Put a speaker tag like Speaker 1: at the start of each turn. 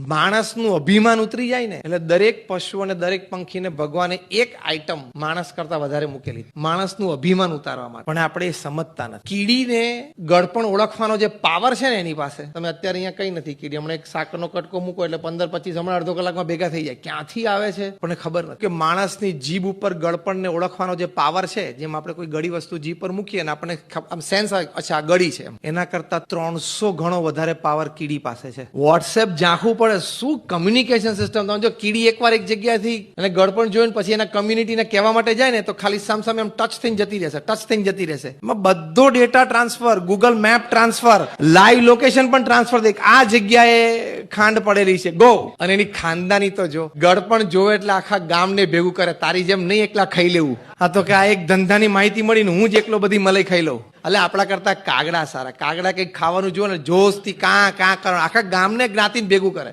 Speaker 1: માણસનું અભિમાન ઉતરી જાય ને એટલે દરેક પશુ અને દરેક પંખીને ભગવાને એક આઈટમ માણસ કરતા વધારે મૂકેલી, માણસનું અભિમાન ઉતારવા માટે. પણ આપણે એ સમજતા નથી. કીડીને ગળપણ ઓળખવાનો જે પાવર છે ને એની પાસે, તમે અત્યારે અહીંયા કઈ નથી કીડી, હમણાં એક સાકરનો કટકો મૂકો એટલે 15-25 હમણાં અડધો કલાકમાં ભેગા થઈ જાય. ક્યાંથી આવે છે પણ ખબર નથી. કે માણસની જીભ ઉપર ગળપણને ઓળખવાનો જે પાવર છે, જેમ આપણે કોઈ ગળી વસ્તુ જીભ પર મૂકીએ ને આપણને આમ સેન્સ આવે, અચ્છા આ ગળી છે, એના કરતા 300 ગણો વધારે પાવર કીડી પાસે છે. વોટ્સએપ ઝાંખવું પડે, શું કમ્યુનિકેશન સિસ્ટમ. તમે જો કીડી એકવાર એક જગ્યાથી અને ગળપણ જોઈને પછી એના કમ્યુનિટીને કહેવા માટે જાય ને તો ખાલી સામે એમ ટચ થઈને જતી રહેશે. એમાં બધો data transfer, Google map transfer, live location પણ ટ્રાન્સફર. દેખ આ જગ્યાએ ખાંડ પડેલી છે, ગો. અને એની ખાનદાની તો જો ગળપણ જોવે એટલે આખા ગામને ભેગું કરે. તારી જેમ નહીં એકલા ખાઈ લેવું. હા તો કે આ એક ધંધાની માહિતી મળીને હું જ એકલો બધી મલાઈ ખાઈ લઉં. એટલે આપણા કરતા કાગડા સારા. કાગડા કંઈક ખાવાનું જોવે ને જોશથી કાં કરો, આખા ગામને જ્ઞાતિને ભેગું કરે.